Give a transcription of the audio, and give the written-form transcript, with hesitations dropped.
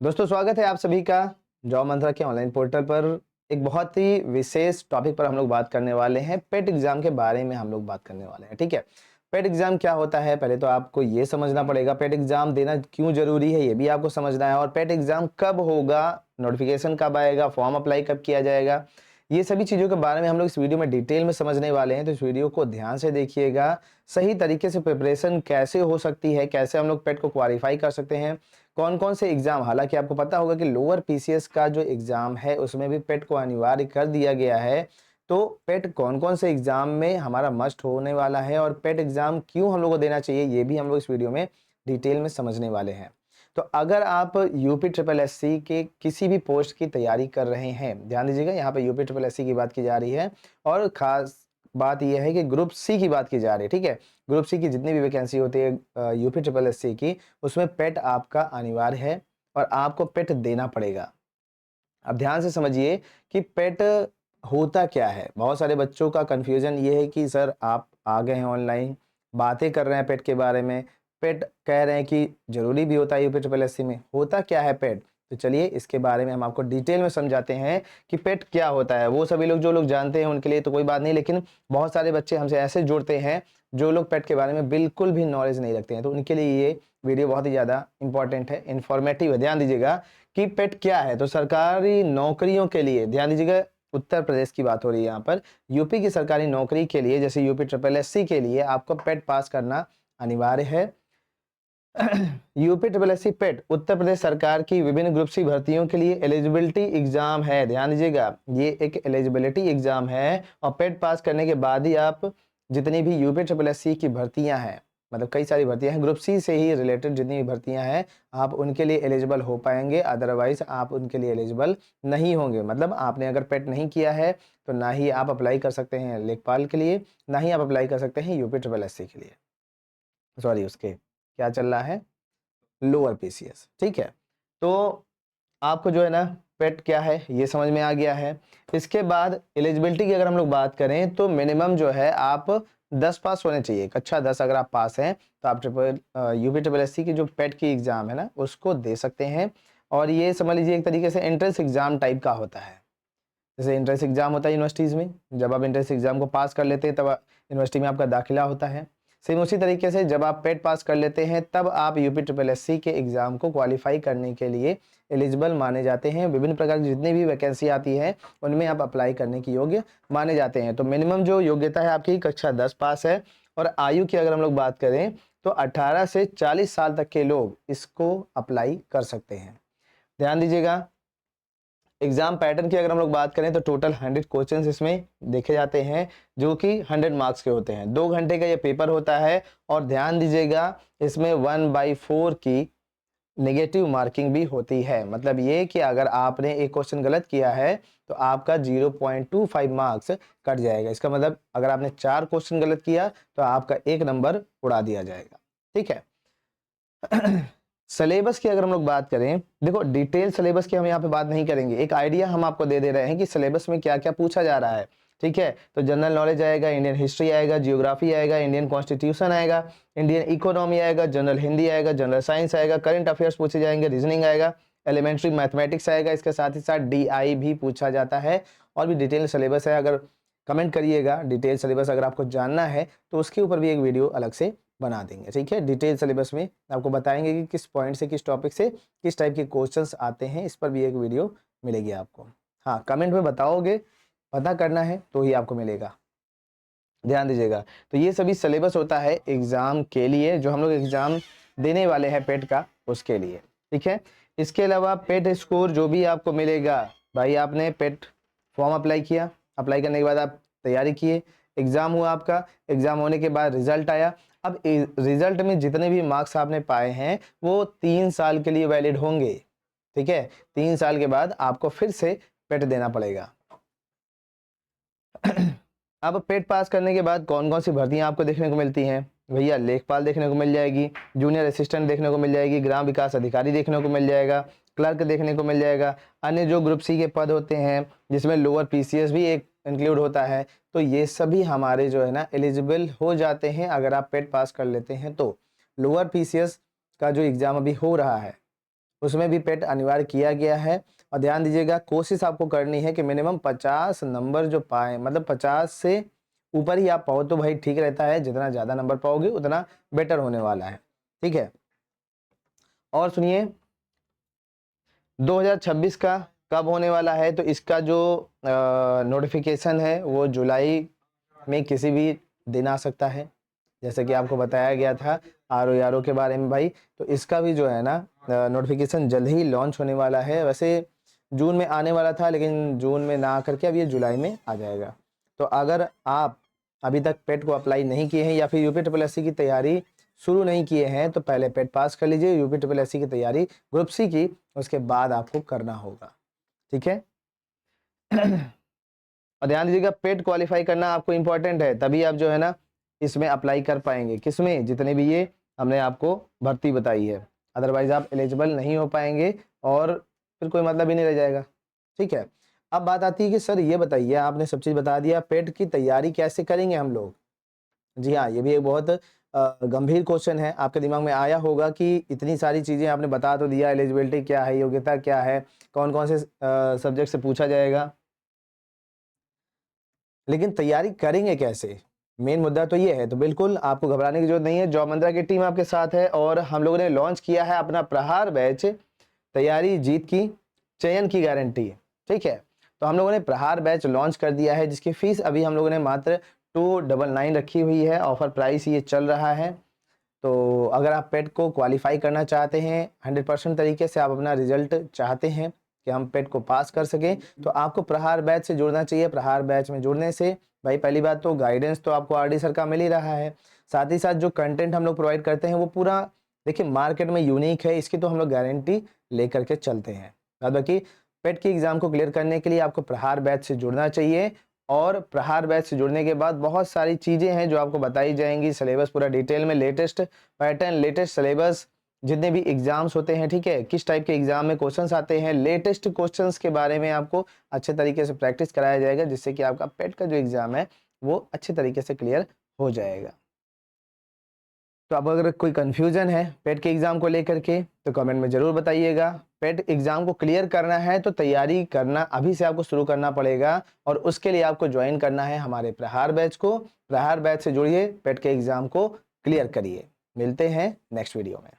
दोस्तों स्वागत है आप सभी का जॉब मंत्रा के ऑनलाइन पोर्टल पर। एक बहुत ही विशेष टॉपिक पर हम लोग बात करने वाले हैं। पेट एग्जाम के बारे में हम लोग बात करने वाले हैं। ठीक है, पेट एग्जाम क्या होता है पहले तो आपको ये समझना पड़ेगा। पेट एग्जाम देना क्यों जरूरी है ये भी आपको समझना है, और पेट एग्जाम कब होगा, नोटिफिकेशन कब आएगा, फॉर्म अप्लाई कब किया जाएगा, ये सभी चीज़ों के बारे में हम लोग इस वीडियो में डिटेल में समझने वाले हैं। तो इस वीडियो को ध्यान से देखिएगा। सही तरीके से प्रिपरेशन कैसे हो सकती है, कैसे हम लोग पेट को क्वालिफाई कर सकते हैं, कौन कौन से एग्जाम, हालांकि आपको पता होगा कि लोअर पीसीएस का जो एग्जाम है उसमें भी पेट को अनिवार्य कर दिया गया है। तो पेट कौन कौन से एग्जाम में हमारा मस्ट होने वाला है और पेट एग्जाम क्यों हम लोग को देना चाहिए, ये भी हम लोग इस वीडियो में डिटेल में समझने वाले हैं। तो अगर आप यूपी ट्रिपल एससी के किसी भी पोस्ट की तैयारी कर रहे हैं, ध्यान दीजिएगा यहाँ पे यूपी ट्रिपल एससी की बात की जा रही है, और खास बात यह है कि ग्रुप सी की बात की जा रही है। ठीक है, ग्रुप सी की जितनी भी वैकेंसी होती है यूपी ट्रिपल एससी की, उसमें पेट आपका अनिवार्य है और आपको पेट देना पड़ेगा। अब ध्यान से समझिए कि पेट होता क्या है। बहुत सारे बच्चों का कंफ्यूजन ये है कि सर आप आ गए हैं ऑनलाइन, बातें कर रहे हैं पेट के बारे में, पेट कह रहे हैं कि जरूरी भी होता है यूपी ट्रिपल एससी में, होता क्या है पेट। तो चलिए इसके बारे में हम आपको डिटेल में समझाते हैं कि पेट क्या होता है। वो सभी लोग जो लोग जानते हैं उनके लिए तो कोई बात नहीं, लेकिन बहुत सारे बच्चे हमसे ऐसे जुड़ते हैं जो लोग पेट के बारे में बिल्कुल भी नॉलेज नहीं रखते हैं, तो उनके लिए ये वीडियो बहुत ही ज़्यादा इंपॉर्टेंट है, इन्फॉर्मेटिव है। ध्यान दीजिएगा कि पेट क्या है। तो सरकारी नौकरियों के लिए, ध्यान दीजिएगा, उत्तर प्रदेश की बात हो रही है यहाँ पर, यूपी की सरकारी नौकरी के लिए जैसे यूपी ट्रिपल एससी के लिए आपको पेट पास करना अनिवार्य है। यूपी ट्रिपल एससी पेट उत्तर प्रदेश सरकार की विभिन्न ग्रुप सी भर्तियों के लिए एलिजिबिलिटी एग्जाम है। ध्यान दीजिएगा, ये एक एलिजिबिलिटी एग्जाम है और पेट पास करने के बाद ही आप जितनी भी यूपी ट्रिपल एससी की भर्तियां हैं, मतलब कई सारी भर्तियां हैं, ग्रुप सी से ही रिलेटेड जितनी भी भर्तियां हैं, आप उनके लिए एलिजिबल हो पाएंगे। अदरवाइज आप उनके लिए एलिजिबल नहीं होंगे। मतलब आपने अगर पेट नहीं किया है तो ना ही आप अप्लाई कर सकते हैं लेखपाल के लिए, ना ही आप अप्लाई कर सकते हैं यूपी ट्रिपल एससी के लिए, सॉरी उसके क्या चल रहा है, लोअर पीसीएस। ठीक है, तो आपको जो है ना पेट क्या है ये समझ में आ गया है। इसके बाद एलिजिबिलिटी की अगर हम लोग बात करें तो मिनिमम जो है आप 10 पास होने चाहिए, कक्षा 10 अगर आप पास हैं तो आप यूपी ट्रिपल एससी की जो पेट की एग्जाम है ना उसको दे सकते हैं। और ये समझ लीजिए एक तरीके से एंट्रेंस एग्जाम टाइप का होता है। जैसे एंट्रेंस एग्जाम होता है यूनिवर्सिटीज़ में, जब आप एंट्रेंस एग्जाम को पास कर लेते हैं तब यूनिवर्सिटी में आपका दाखिला होता है। सेम उसी तरीके से जब आप पेट पास कर लेते हैं तब आप यूपी ट्रिपल एससी के एग्जाम को क्वालिफाई करने के लिए एलिजिबल माने जाते हैं। विभिन्न प्रकार की जितनी भी वैकेंसी आती है उनमें आप अप्लाई करने की योग्य माने जाते हैं। तो मिनिमम जो योग्यता है आपकी कक्षा 10 पास है। और आयु की अगर हम लोग बात करें तो 18 से 40 साल तक के लोग इसको अप्लाई कर सकते हैं। ध्यान दीजिएगा, एग्जाम पैटर्न की अगर हम लोग बात करें तो टोटल 100 क्वेश्चंस इसमें देखे जाते हैं जो कि 100 मार्क्स के होते हैं। 2 घंटे का ये पेपर होता है। और ध्यान दीजिएगा इसमें 1/4 की नेगेटिव मार्किंग भी होती है। मतलब ये कि अगर आपने एक क्वेश्चन गलत किया है तो आपका 0.25 मार्क्स कट जाएगा। इसका मतलब अगर आपने 4 क्वेश्चन गलत किया तो आपका 1 नंबर उड़ा दिया जाएगा। ठीक है, सिलेबस की अगर हम लोग बात करें, देखो डिटेल सिलेबस की हम यहाँ पे बात नहीं करेंगे, एक आइडिया हम आपको दे रहे हैं कि सिलेबस में क्या क्या पूछा जा रहा है। ठीक है, तो जनरल नॉलेज आएगा, इंडियन हिस्ट्री आएगा, जियोग्राफी आएगा, इंडियन कॉन्स्टिट्यूशन आएगा, इंडियन इकोनॉमी आएगा, जनरल हिंदी आएगा, जनरल साइंस आएगा, करंट अफेयर्स पूछे जाएंगे, रीजनिंग आएगा, एलिमेंट्री मैथमेटिक्स आएगा, इसके साथ ही साथ डीआई भी पूछा जाता है। और भी डिटेल सिलेबस है। अगर कमेंट करिएगा डिटेल सिलेबस अगर आपको जानना है तो उसके ऊपर भी एक वीडियो अलग से बना देंगे। ठीक है, डिटेल सिलेबस में आपको बताएंगे कि किस पॉइंट से, किस टॉपिक से किस टाइप के क्वेश्चंस आते हैं, इस पर भी एक वीडियो मिलेगी आपको। हाँ, कमेंट में बताओगे, पता करना है तो ही आपको मिलेगा। ध्यान दीजिएगा, तो ये सभी सिलेबस होता है एग्जाम के लिए, जो हम लोग एग्जाम देने वाले हैं पेट का उसके लिए। ठीक है, इसके अलावा पेट स्कोर जो भी आपको मिलेगा, भाई आपने पेट फॉर्म अप्लाई किया, अप्लाई करने के बाद आप तैयारी किए, एग्जाम हुआ आपका, एग्जाम होने के बाद रिजल्ट आया। अब रिजल्ट में जितने भी मार्क्स आपने पाए हैं वो 3 साल के लिए वैलिड होंगे। ठीक है, 3 साल के बाद आपको फिर से पेट देना पड़ेगा। अब पेट पास करने के बाद कौन कौन सी भर्तियां आपको देखने को मिलती हैं, भैया लेखपाल देखने को मिल जाएगी, जूनियर असिस्टेंट देखने को मिल जाएगी, ग्राम विकास अधिकारी देखने को मिल जाएगा, क्लर्क देखने को मिल जाएगा, अन्य जो ग्रुप सी के पद होते हैं जिसमें लोअर पीसीएस भी एक इंक्लूड होता है, तो ये सभी हमारे जो है ना एलिजिबल हो जाते हैं अगर आप पेट पास कर लेते हैं। तो लोअर पीसीएस का जो एग्जाम अभी हो रहा है उसमें भी पेट अनिवार्य किया गया है। और ध्यान दीजिएगा, कोशिश आपको करनी है कि मिनिमम 50 नंबर जो पाएँ, मतलब 50 से ऊपर ही आप पाओ तो भाई ठीक रहता है, जितना ज़्यादा नंबर पाओगे उतना बेटर होने वाला है, ठीक है। और सुनिए, 2026 का कब होने वाला है, तो इसका जो नोटिफिकेशन है वो जुलाई में किसी भी दिन आ सकता है, जैसे कि आपको बताया गया था आर ओ के बारे में भाई। तो इसका भी जो है ना नोटिफिकेशन जल्द ही लॉन्च होने वाला है। वैसे जून में आने वाला था, लेकिन जून में ना करके अब ये जुलाई में आ जाएगा। तो अगर आप अभी तक पेट को अप्लाई नहीं किए हैं या फिर यूपी ट्रिपल एस सी की तैयारी शुरू नहीं किए हैं, तो पहले पेट पास कर लीजिए, यूपी ट्रिपल एस सी की तैयारी ग्रुप सी की, उसके बाद आपको करना होगा, ठीक है। और ध्यान दीजिएगा, पेट क्वालिफाई करना आपको इंपॉर्टेंट है, तभी आप जो है ना इसमें अप्लाई कर पाएंगे। किसमें? जितने भी ये हमने आपको भर्ती बताई है, अदरवाइज आप एलिजिबल नहीं हो पाएंगे और फिर कोई मतलब ही नहीं रह जाएगा, ठीक है। अब बात आती है कि सर ये बताइए, आपने सब चीज़ बता दिया, पेट की तैयारी कैसे करेंगे हम लोग? जी हाँ, ये भी एक बहुत गंभीर क्वेश्चन है। आपके दिमाग में आया होगा कि इतनी सारी चीज़ें आपने बता तो दिया, एलिजिबिलिटी क्या है, योग्यता क्या है, कौन-कौन से सब्जेक्ट से पूछा जाएगा, लेकिन तैयारी करेंगे कैसे? मेन मुद्दा तो ये है। तो बिल्कुल आपको घबराने की ज़रूरत नहीं है, जॉब मंत्रा की टीम आपके साथ है और हम लोगों ने लॉन्च किया है अपना प्रहार बैच, तैयारी जीत की, चयन की गारंटी, ठीक है। तो हम लोगों ने प्रहार बैच लॉन्च कर दिया है, जिसकी फीस अभी हम लोगों ने मात्र 299 रखी हुई है, ऑफर प्राइस ये चल रहा है। तो अगर आप पेट को क्वालिफाई करना चाहते हैं 100% तरीके से, आप अपना रिजल्ट चाहते हैं कि हम पेट को पास कर सकें, तो आपको प्रहार बैच से जुड़ना चाहिए। प्रहार बैच में जुड़ने से भाई पहली बात तो गाइडेंस तो आपको आरडी सर का मिल ही रहा है, साथ ही साथ जो कंटेंट हम लोग प्रोवाइड करते हैं वो पूरा देखिए मार्केट में यूनिक है, इसकी तो हम लोग गारंटी लेकर के चलते हैं। बाकी पेट की एग्जाम को क्लियर करने के लिए आपको प्रहार बैच से जुड़ना चाहिए और प्रहार बैच से जुड़ने के बाद बहुत सारी चीज़ें हैं जो आपको बताई जाएंगी, सिलेबस पूरा डिटेल में, लेटेस्ट पैटर्न, लेटेस्ट सिलेबस, जितने भी एग्जाम्स होते हैं, ठीक है, किस टाइप के एग्जाम में क्वेश्चंस आते हैं, लेटेस्ट क्वेश्चंस के बारे में आपको अच्छे तरीके से प्रैक्टिस कराया जाएगा, जिससे कि आपका पेट का जो एग्जाम है वो अच्छे तरीके से क्लियर हो जाएगा। तो अब अगर कोई कंफ्यूजन है पेट के एग्जाम को लेकर के तो कमेंट में जरूर बताइएगा। पेट एग्जाम को क्लियर करना है तो तैयारी करना अभी से आपको शुरू करना पड़ेगा और उसके लिए आपको ज्वाइन करना है हमारे प्रहार बैच को। प्रहार बैच से जुड़िए, पेट के एग्जाम को क्लियर करिए। मिलते हैं नेक्स्ट वीडियो में।